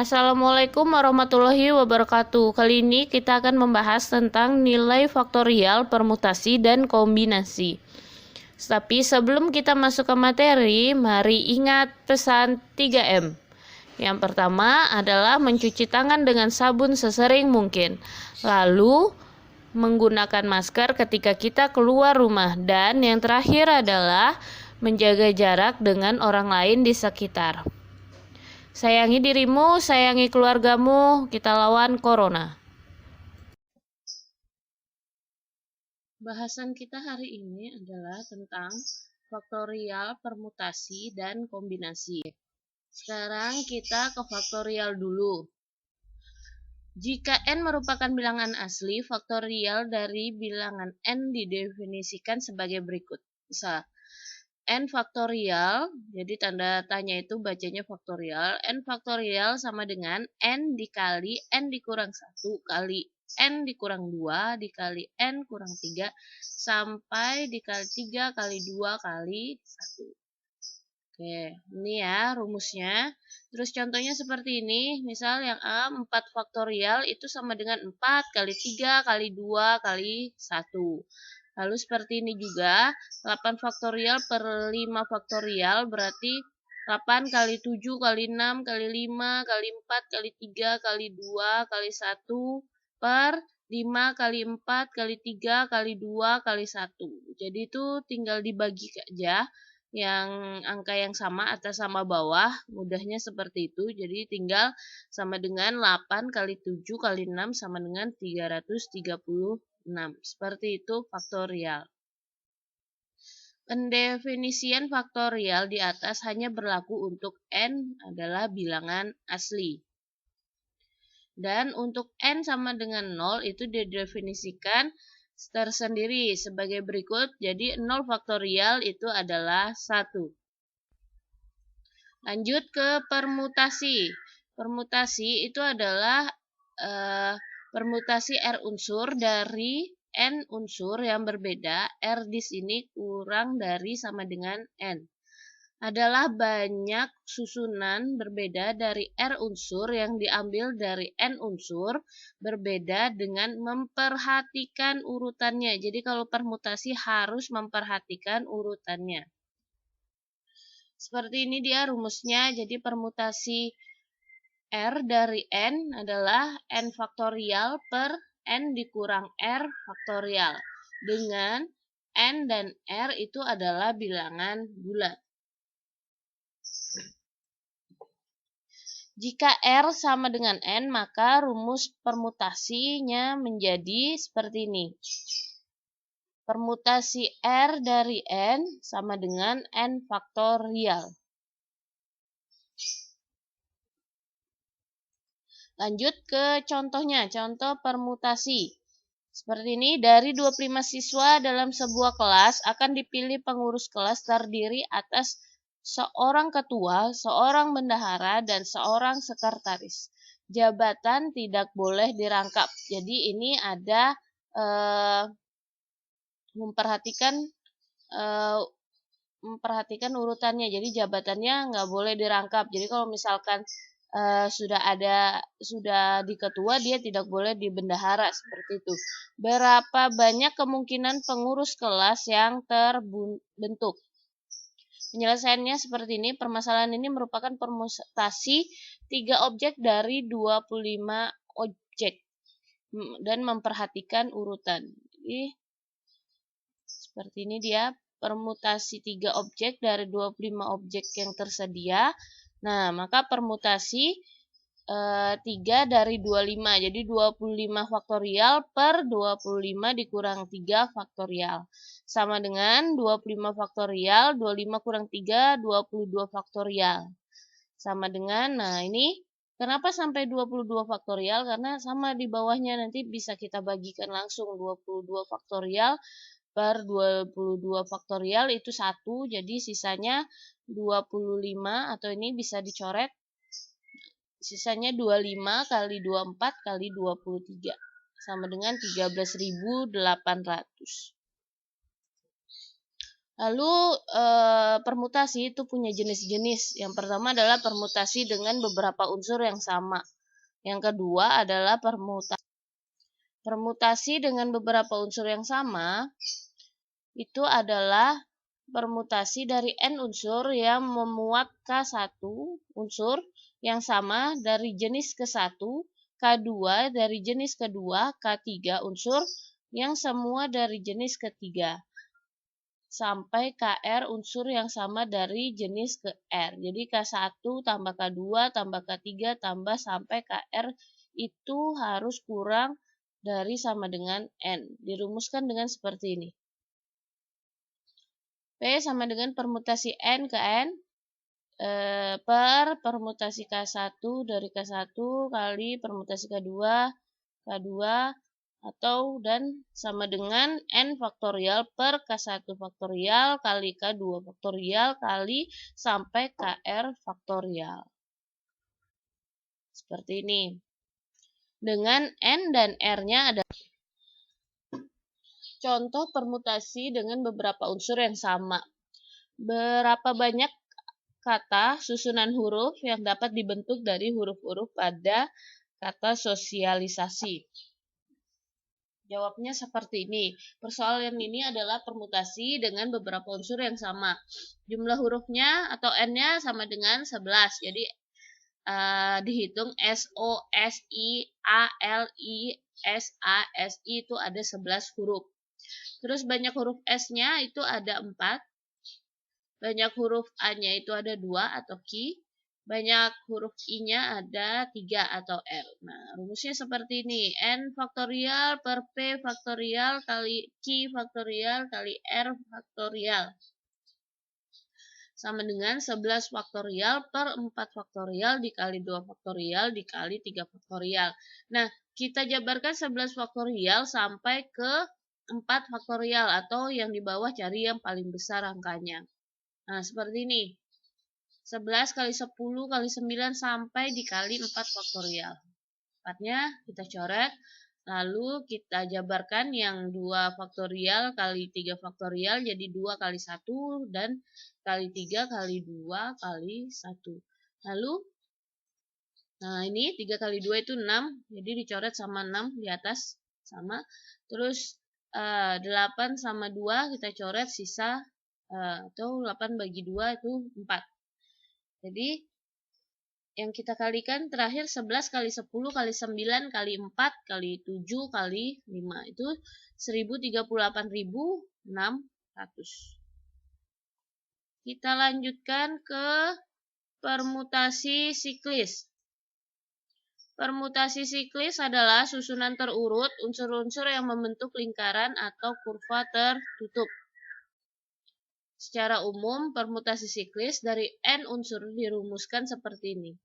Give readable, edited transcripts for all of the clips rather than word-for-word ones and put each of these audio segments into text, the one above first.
Assalamualaikum warahmatullahi wabarakatuh. Kali ini kita akan membahas tentang nilai faktorial, permutasi, dan kombinasi. Tapi sebelum kita masuk ke materi, mari ingat pesan 3M. Yang pertama adalah mencuci tangan dengan sabun sesering mungkin. Lalu menggunakan masker ketika kita keluar rumah. Dan yang terakhir adalah menjaga jarak dengan orang lain di sekitar. Sayangi dirimu, sayangi keluargamu, kita lawan corona. Bahasan kita hari ini adalah tentang faktorial, permutasi, dan kombinasi. Sekarang kita ke faktorial dulu. Jika n merupakan bilangan asli, faktorial dari bilangan n didefinisikan sebagai berikut. Misal, n faktorial, jadi tanda tanya itu bacanya faktorial. N faktorial sama dengan n dikali n dikurang 1 kali n dikurang 2 dikali n kurang 3 sampai dikali 3 kali 2 kali 1. Oke, ini ya rumusnya. Terus contohnya seperti ini. Misal yang A, 4 faktorial itu sama dengan 4 kali 3 kali 2 kali 1. Lalu seperti ini juga, 8 faktorial per 5 faktorial berarti 8 kali 7 kali 6 kali 5 kali 4 kali 3 kali 2 kali 1 per 5 kali 4 kali 3 kali 2 kali 1. Jadi itu tinggal dibagi aja yang angka yang sama atas sama bawah, mudahnya seperti itu. Jadi tinggal sama dengan 8 kali 7 kali 6 sama dengan 336. Seperti itu faktorial. Pendefinisian faktorial di atas hanya berlaku untuk n adalah bilangan asli. Dan untuk n sama dengan 0 itu didefinisikan tersendiri sebagai berikut. Jadi 0 faktorial itu adalah 1. Lanjut ke permutasi. Permutasi itu adalah permutasi R unsur dari N unsur yang berbeda. R di sini kurang dari sama dengan N. Adalah banyak susunan berbeda dari R unsur yang diambil dari N unsur berbeda dengan memperhatikan urutannya. Jadi kalau permutasi harus memperhatikan urutannya. Seperti ini dia rumusnya. Jadi permutasi R dari N adalah N faktorial per N dikurang R faktorial. Dengan N dan R itu adalah bilangan bulat. Jika R sama dengan N, maka rumus permutasinya menjadi seperti ini. Permutasi R dari N sama dengan N faktorial. Lanjut ke contohnya, contoh permutasi. Seperti ini, dari 25 siswa dalam sebuah kelas akan dipilih pengurus kelas terdiri atas seorang ketua, seorang bendahara, dan seorang sekretaris. Jabatan tidak boleh dirangkap. Jadi ini ada memperhatikan urutannya. Jadi jabatannya nggak boleh dirangkap. Jadi kalau misalkan sudah di ketua, dia tidak boleh di bendahara, seperti itu. Berapa banyak kemungkinan pengurus kelas yang terbentuk? Penyelesaiannya seperti ini. Permasalahan ini merupakan permutasi 3 objek dari 25 objek dan memperhatikan urutan. Jadi seperti ini dia permutasi 3 objek dari 25 objek yang tersedia. Nah, maka permutasi 3 dari 25. Jadi 25 faktorial per 25 dikurang 3 faktorial. Sama dengan 25 faktorial, 25 kurang 3, 22 faktorial. Sama dengan, nah ini kenapa sampai 22 faktorial? Karena sama di bawahnya nanti bisa kita bagikan langsung 22 faktorial per 22 faktorial itu 1, jadi sisanya 25 atau ini bisa dicoret. Sisanya 25 kali 24 kali 23 sama dengan 13.800. Lalu permutasi itu punya jenis-jenis. Yang pertama adalah permutasi dengan beberapa unsur yang sama. Yang kedua adalah permutasi dengan beberapa unsur yang sama. Itu adalah permutasi dari N unsur yang memuat K1 unsur yang sama dari jenis ke-1, K2 dari jenis kedua, K3 unsur yang semua dari jenis ketiga, sampai KR unsur yang sama dari jenis ke R. Jadi K1 tambah K2 tambah K3 tambah sampai KR itu harus kurang dari sama dengan N. Dirumuskan dengan seperti ini. P sama dengan permutasi N ke N per permutasi K1 dari K1 kali permutasi K2, K2 atau dan sama dengan N faktorial per K1 faktorial kali K2 faktorial kali sampai KR faktorial. Seperti ini. Dengan N dan R-nya ada contoh permutasi dengan beberapa unsur yang sama. Berapa banyak kata susunan huruf yang dapat dibentuk dari huruf-huruf pada kata sosialisasi? Jawabnya seperti ini. Persoalan ini adalah permutasi dengan beberapa unsur yang sama. Jumlah hurufnya atau N-nya sama dengan 11. Jadi dihitung S, O, S, I, A, L, I, S, A, S, I itu ada 11 huruf. Terus banyak huruf S-nya itu ada 4. Banyak huruf A-nya itu ada 2 atau Q. Banyak huruf I-nya ada 3 atau R. Nah, rumusnya seperti ini. N faktorial per P faktorial kali Q faktorial kali R faktorial. Sama dengan 11 faktorial per 4 faktorial dikali 2 faktorial dikali 3 faktorial. Nah, kita jabarkan 11 faktorial sampai ke 4 faktorial atau yang di bawah cari yang paling besar angkanya. Nah, seperti ini. 11 kali 10 kali 9 sampai dikali 4 faktorial. 4-nya kita coret. Lalu kita jabarkan yang 2 faktorial kali 3 faktorial jadi 2 kali 1 dan kali 3 kali 2 kali 1. Lalu, nah ini 3 kali 2 itu 6. Jadi dicoret sama 6 di atas. Sama. Terus 8 sama 2 kita coret sisa atau 8 bagi 2 itu 4. Jadi yang kita kalikan terakhir 11 kali 10 kali 9 kali 4 kali 7 kali 5 itu 138.600. Kita lanjutkan ke permutasi siklis. Permutasi siklis adalah susunan terurut unsur-unsur yang membentuk lingkaran atau kurva tertutup. Secara umum, permutasi siklis dari N unsur dirumuskan seperti ini.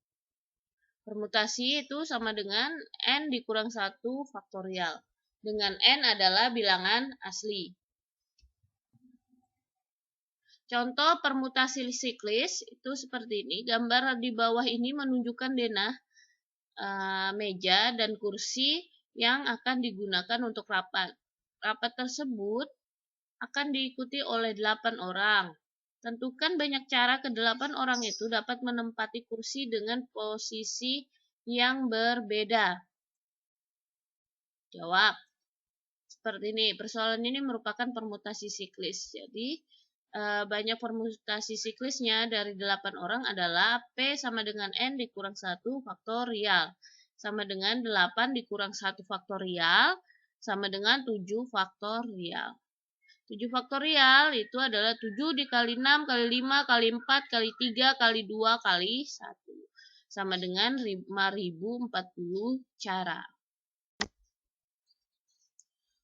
Permutasi itu sama dengan N dikurang 1 faktorial. Dengan N adalah bilangan asli. Contoh permutasi siklis itu seperti ini. Gambar di bawah ini menunjukkan denah, meja, dan kursi yang akan digunakan untuk rapat. Rapat tersebut akan diikuti oleh 8 orang. Tentukan banyak cara ke-8 orang itu dapat menempati kursi dengan posisi yang berbeda. Jawab. Seperti ini. Persoalan ini merupakan permutasi siklis. Jadi, banyak permutasi siklisnya dari 8 orang adalah P sama dengan N dikurang 1 faktorial. Sama dengan 8 dikurang 1 faktorial. Sama dengan 7 faktorial. 7 faktorial itu adalah 7 dikali 6 kali 5 kali 4 kali 3 kali 2 kali 1. Sama dengan 5040 cara.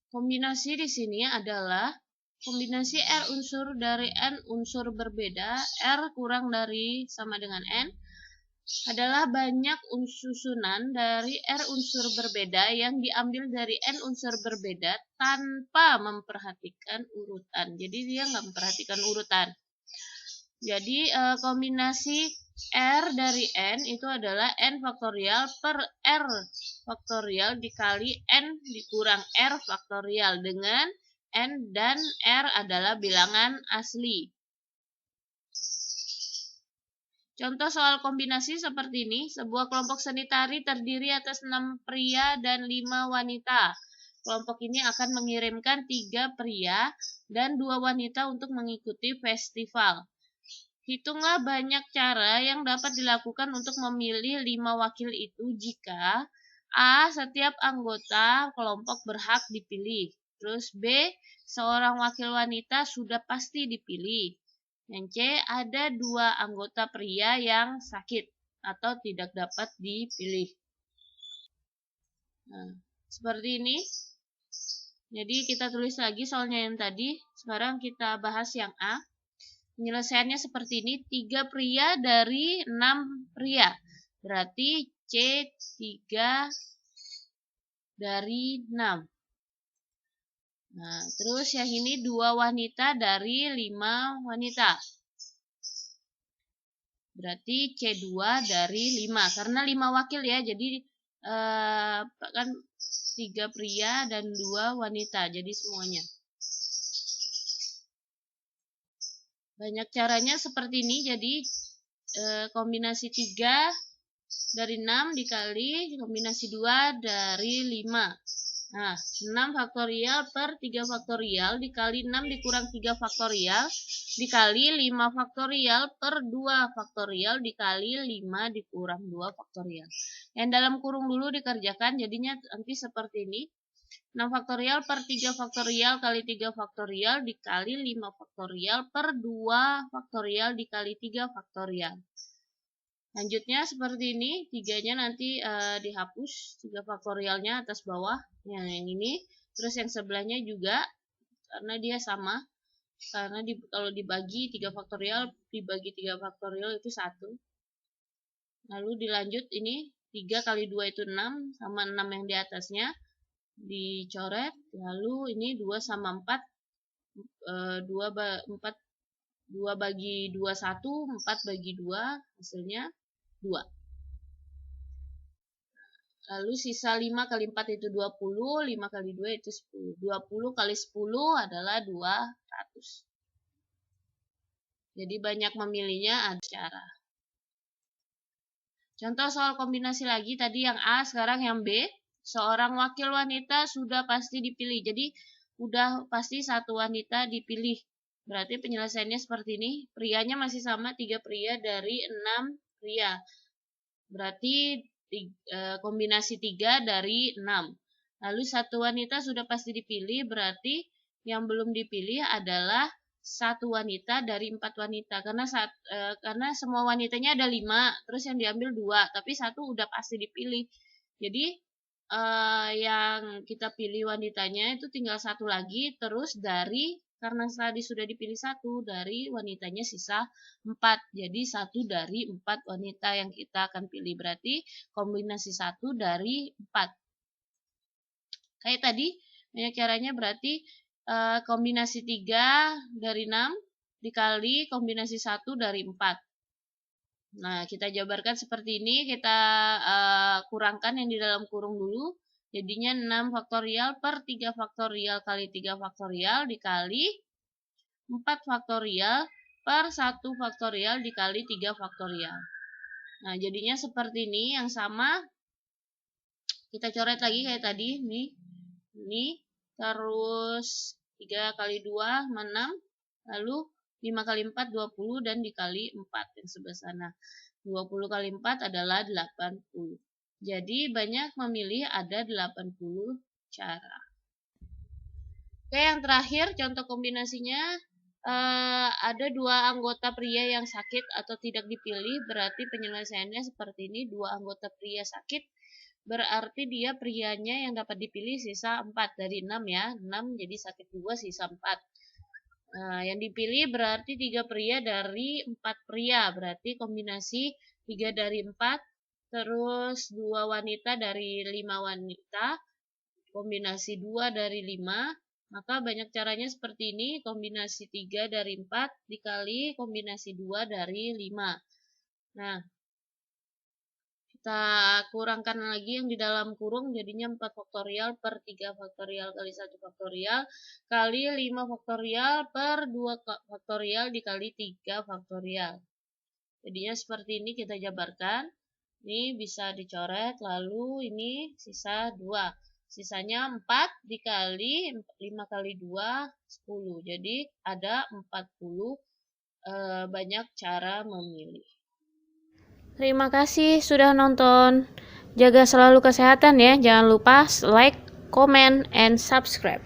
Kombinasi di sini adalah kombinasi R unsur dari N unsur berbeda, R kurang dari sama dengan N, adalah banyak susunan dari R unsur berbeda yang diambil dari N unsur berbeda tanpa memperhatikan urutan. Jadi dia nggak memperhatikan urutan. Jadi kombinasi R dari N itu adalah N faktorial per R faktorial dikali N dikurang R faktorial dengan N dan R adalah bilangan asli. Contoh soal kombinasi seperti ini, sebuah kelompok seni tari terdiri atas 6 pria dan 5 wanita. Kelompok ini akan mengirimkan 3 pria dan 2 wanita untuk mengikuti festival. Hitunglah banyak cara yang dapat dilakukan untuk memilih 5 wakil itu jika A. Setiap anggota kelompok berhak dipilih. Terus B. Seorang wakil wanita sudah pasti dipilih. Yang C, ada 2 anggota pria yang sakit atau tidak dapat dipilih. Nah, seperti ini. Jadi kita tulis lagi soalnya yang tadi. Sekarang kita bahas yang A. Penyelesaiannya seperti ini. 3 pria dari 6 pria. Berarti C 3 dari 6. Nah, terus yang ini 2 wanita dari 5 wanita. Berarti C2 dari 5. Karena 5 wakil ya, jadi kan 3 pria dan 2 wanita, jadi semuanya. Banyak caranya seperti ini, jadi kombinasi 3 dari 6 dikali kombinasi 2 dari 5. Nah, 6 faktorial per 3 faktorial dikali 6 dikurang 3 faktorial dikali 5 faktorial per 2 faktorial dikali 5 dikurang 2 faktorial. Yang dalam kurung dulu dikerjakan, jadinya nanti seperti ini. 6 faktorial per 3 faktorial kali 3 faktorial dikali 5 faktorial per 2 faktorial dikali 3 faktorial. Lanjutnya seperti ini, 3-nya nanti dihapus, 3 faktorialnya atas bawah, yang ini. Terus yang sebelahnya juga, karena dia sama, karena kalau dibagi 3 faktorial, dibagi 3 faktorial itu 1. Lalu dilanjut ini, 3 kali 2 itu 6, sama 6 yang di atasnya, dicoret. Lalu ini 2 sama 4, 2 bagi 2, 1, 4 bagi 2, hasilnya 2. Lalu sisa 5 kali 4 itu 20, 5 kali 2 itu 10. 20 kali 10 adalah 200. Jadi banyak memilihnya, ada cara. Contoh soal kombinasi lagi, tadi yang A, sekarang yang B. Seorang wakil wanita sudah pasti dipilih. Jadi udah pasti satu wanita dipilih. Berarti penyelesaiannya seperti ini. Prianya masih sama, 3 pria dari 6 pria. Berarti kombinasi 3 dari 6. Lalu satu wanita sudah pasti dipilih, berarti yang belum dipilih adalah satu wanita dari 4 wanita. Karena semua wanitanya ada 5, terus yang diambil 2, tapi satu udah pasti dipilih. Jadi yang kita pilih wanitanya itu tinggal satu lagi, terus karena tadi sudah dipilih 1, dari wanitanya sisa 4. Jadi 1 dari 4 wanita yang kita akan pilih. Berarti kombinasi 1 dari 4. Kayak tadi, banyak caranya, berarti kombinasi 3 dari 6 dikali kombinasi 1 dari 4. Nah, kita jabarkan seperti ini. Kita kurangkan yang di dalam kurung dulu. Jadinya 6 faktorial per 3 faktorial kali 3 faktorial dikali 4 faktorial per 1 faktorial dikali 3 faktorial. Nah, jadinya seperti ini. Yang sama, kita coret lagi kayak tadi. Ini. Terus 3 kali 2, 6. Lalu 5 kali 4, 20. Dan dikali 4 yang sebelah sana. 20 kali 4 adalah 80. Jadi banyak memilih, ada 80 cara. Oke, yang terakhir contoh kombinasinya. Ada 2 anggota pria yang sakit atau tidak dipilih, berarti penyelesaiannya seperti ini. 2 anggota pria sakit, berarti dia prianya yang dapat dipilih sisa 4 dari 6 ya. 6 jadi sakit 2, sisa 4. Nah, yang dipilih berarti 3 pria dari 4 pria, berarti kombinasi 3 dari 4, terus 2 wanita dari 5 wanita, kombinasi 2 dari 5, maka banyak caranya seperti ini, kombinasi 3 dari 4 dikali kombinasi 2 dari 5. Nah, kita kurangkan lagi yang di dalam kurung, jadinya 4 faktorial per 3 faktorial kali 1 faktorial kali 5 faktorial per 2 faktorial dikali 3 faktorial. Jadinya seperti ini kita jabarkan. Ini bisa dicoret, lalu ini sisa 2. Sisanya 4 dikali 5 kali 2, 10. Jadi ada 40 banyak cara memilih. Terima kasih sudah nonton. Jaga selalu kesehatan ya. Jangan lupa like, comment, and subscribe.